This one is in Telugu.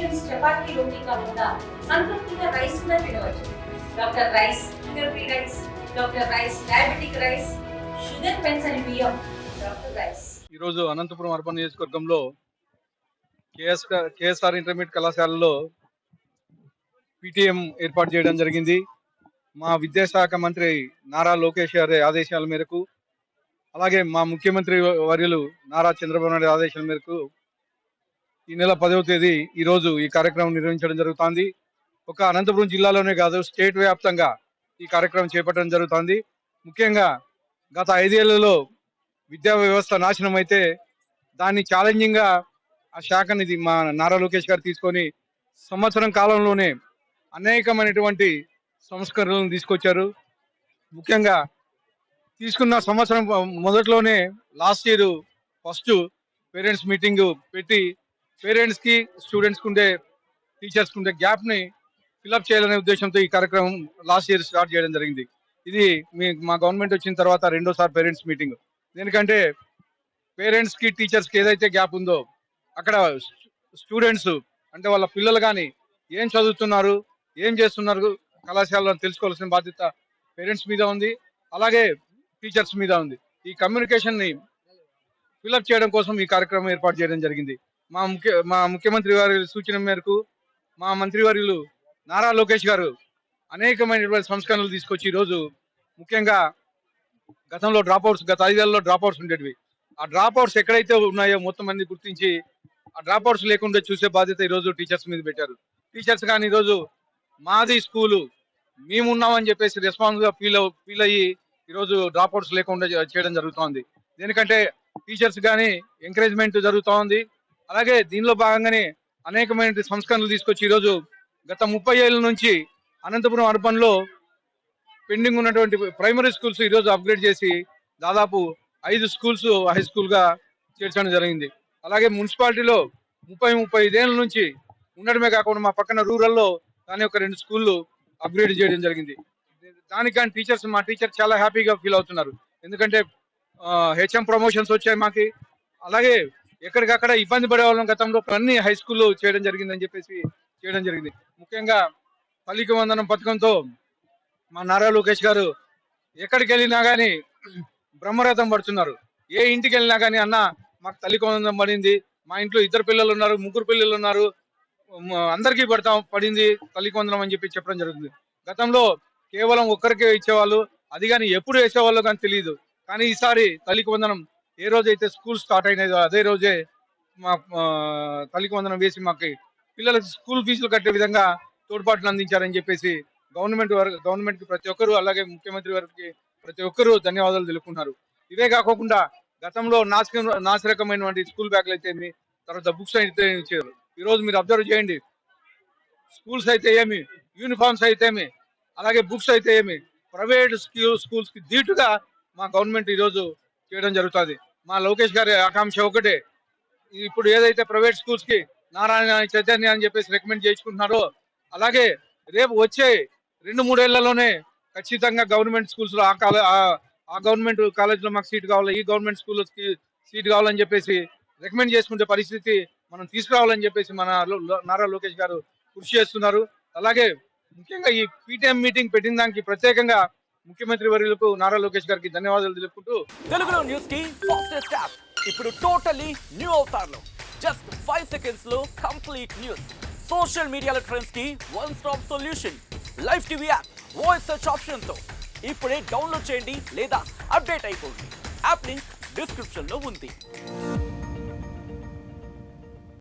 మీల్స్ చపాతీ రోటీ కాకుండా సంతృప్తిగా రైస్ కూడా తినవచ్చు. Doctor rice, sugar free rice, doctor rice, diabetic rice, sugar పెన్సని బియ్యం, డాక్టర్ రైస్. ఈరోజు అనంతపురం అర్బన్ నియోజకవర్గంలో కేఎస్ఆర్ ఇంటర్మీడియట్ కళాశాలలో పీటీఎం ఏర్పాటు చేయడం జరిగింది. మా విద్యాశాఖ మంత్రి నారా లోకేష్ గారి ఆదేశాల మేరకు, అలాగే మా ముఖ్యమంత్రి వర్యులు నారా చంద్రబాబు నాయుడు ఆదేశాల మేరకు ఈ నెల 10వ తేదీ ఈరోజు ఈ కార్యక్రమం నిర్వహించడం జరుగుతుంది. ఒక అనంతపురం జిల్లాలోనే కాదు, స్టేట్ వ్యాప్తంగా ఈ కార్యక్రమం చేపట్టడం జరుగుతుంది. ముఖ్యంగా గత 5 ఏళ్లలో విద్యా వ్యవస్థ నాశనం అయితే దాన్ని ఛాలెంజింగ్ గా ఆ శాఖనిది మా నారా లోకేష్ గారు తీసుకొని సంవత్సరం కాలంలోనే అనేకమైనటువంటి సంస్కరణలను తీసుకొచ్చారు. ముఖ్యంగా తీసుకున్న సంవత్సరం మొదట్లోనే last year first parents meeting పెట్టి పేరెంట్స్ కి స్టూడెంట్స్ కు ఉండే టీచర్స్ కు ఉండే గ్యాప్ ని ఫిల్అప్ చేయాలనే ఉద్దేశంతో ఈ కార్యక్రమం లాస్ట్ ఇయర్ స్టార్ట్ చేయడం జరిగింది. ఇది మా గవర్నమెంట్ వచ్చిన తర్వాత రెండోసారి పేరెంట్స్ మీటింగ్. ఎందుకంటే పేరెంట్స్ కి టీచర్స్ కి ఏదైతే గ్యాప్ ఉందో అక్కడ స్టూడెంట్స్ అంటే వాళ్ళ పిల్లలు కానీ ఏం చదువుతున్నారు, ఏం చేస్తున్నారు కళాశాలలో తెలుసుకోవాల్సిన బాధ్యత పేరెంట్స్ మీద ఉంది, అలాగే టీచర్స్ మీద ఉంది. ఈ కమ్యూనికేషన్ ని ఫిల్అప్ చేయడం కోసం ఈ కార్యక్రమం ఏర్పాటు చేయడం జరిగింది. మా ముఖ్యమంత్రి వారి సూచన మేరకు మా మంత్రివర్యులు నారా లోకేష్ గారు అనేకమైనటువంటి సంస్కరణలు తీసుకొచ్చి ఈరోజు ముఖ్యంగా గతంలో గత 5 ఏళ్లలో డ్రాప్ అవుట్స్ ఉండేటివి. ఆ డ్రాప్ అవుట్స్ ఎక్కడైతే ఉన్నాయో మొత్తం మంది గుర్తించి ఆ డ్రాప్ అవుట్స్ లేకుండా చూసే బాధ్యత ఈరోజు టీచర్స్ మీద పెట్టారు. టీచర్స్ కానీ ఈరోజు మాది స్కూలు, మేమున్నామని చెప్పేసి రెస్పాన్స్ గా ఫీల్ అయ్యి ఈరోజు డ్రాప్ అవుట్స్ లేకుండా చేయడం జరుగుతోంది. ఎందుకంటే టీచర్స్ కానీ ఎంకరేజ్మెంట్ జరుగుతూ ఉంది. అలాగే దీనిలో భాగంగానే అనేకమైన సంస్కరణలు తీసుకొచ్చి ఈరోజు గత 30 ఏళ్ల నుంచి అనంతపురం అర్బన్ లో పెండింగ్ ఉన్నటువంటి ప్రైమరీ స్కూల్స్ ఈరోజు అప్గ్రేడ్ చేసి దాదాపు 5 స్కూల్స్ హై స్కూల్ గా చేర్చడం జరిగింది. అలాగే మున్సిపాలిటీలో 35 ఏళ్ల నుంచి ఉండడమే కాకుండా మా పక్కన రూరల్లో దాని ఒక 2 స్కూళ్ళు అప్గ్రేడ్ చేయడం జరిగింది. దానికి మా టీచర్ చాలా హ్యాపీగా ఫీల్ అవుతున్నారు. ఎందుకంటే హెచ్ఎం ప్రమోషన్స్ వచ్చాయి మాకి. అలాగే ఎక్కడికక్కడ ఇబ్బంది పడే వాళ్ళం గతంలో అన్ని హై స్కూల్లో చేయడం జరిగిందని చెప్పేసి చేయడం జరిగింది. ముఖ్యంగా తల్లికి వందనం పథకంతో మా నారా లోకేష్ గారు ఎక్కడికి వెళ్ళినా కానీ బ్రహ్మరథం పడుతున్నారు. ఏ ఇంటికి వెళ్ళినా కానీ అన్న మాకు తల్లికి వందనం పడింది, మా ఇంట్లో 2 పిల్లలు ఉన్నారు, 3 పిల్లలు ఉన్నారు, అందరికీ పడింది తల్లికి వందనం అని చెప్పి చెప్పడం జరుగుతుంది. గతంలో కేవలం ఒక్కరికే ఇచ్చేవాళ్ళు, అది కానీ ఎప్పుడు వేసేవాళ్ళు కానీ తెలియదు. కానీ ఈసారి తల్లికి వందనం ఏ రోజైతే స్కూల్ స్టార్ట్ అయినదో అదే రోజే మా తల్లికి వందనం వేసి మాకు పిల్లలకు స్కూల్ ఫీజులు కట్టే విధంగా తోడ్పాటును అందించారని చెప్పేసి గవర్నమెంట్ కి ప్రతి ఒక్కరు, అలాగే ముఖ్యమంత్రి వారికి ప్రతి ఒక్కరు ధన్యవాదాలు తెలుపుకుంటున్నారు. ఇవే కాకుండా గతంలో నాసిరకమైనటువంటి స్కూల్ బ్యాగులు అయితే ఏమి, తర్వాత బుక్స్ అయితే ఇచ్చారు. ఈ రోజు మీరు అబ్జర్వ్ చేయండి, స్కూల్స్ అయితే ఏమి, యూనిఫామ్స్ అయితే ఏమి, అలాగే బుక్స్ అయితే ఏమి, ప్రైవేట్ స్కూల్స్ కి ధీటుగా మా గవర్నమెంట్ ఈరోజు చేయడం జరుగుతుంది. మా లోకేష్ గారి ఆకాంక్ష ఒకటే, ఇప్పుడు ఏదైతే ప్రైవేట్ స్కూల్స్ కి నారాయణ చైతన్య అని చెప్పేసి రికమెండ్ చేసుకుంటున్నారో, అలాగే రేపు వచ్చే 2-3 ఏళ్లలోనే ఖచ్చితంగా గవర్నమెంట్ స్కూల్స్ లో ఆ గవర్నమెంట్ కాలేజ్ లో మాకు సీట్ కావాలి, ఈ గవర్నమెంట్ స్కూల్ సీట్ కావాలని చెప్పేసి రికమెండ్ చేసుకునే పరిస్థితి మనం తీసుకురావాలని చెప్పేసి మన నారా లోకేష్ గారు కృషి చేస్తున్నారు. అలాగే ముఖ్యంగా ఈ పీటీఎం మీటింగ్ పెట్టిన దానికి ప్రత్యేకంగా ముఖ్యమంత్రి వర్యులకు నారా లోకేష్ గారికి ధన్యవాదాలు తెలుపుకుంటూ, తెలుగులో న్యూస్ కి ఫాస్టెస్ట్ యాప్ ఇప్పుడు టోటలీ న్యూ అవతార్లో జస్ట్ 5 seconds లో కంప్లీట్ న్యూస్, సోషల్ మీడియాలో ట్రెండ్స్ కి one stop solution, live TV app voice search option తో ఇప్పుడే డౌన్లోడ్ చేయండి లేదా అప్డేట్ అయిపోండి. యాప్ లింక్ డిస్క్రిప్షన్ లో ఉంది.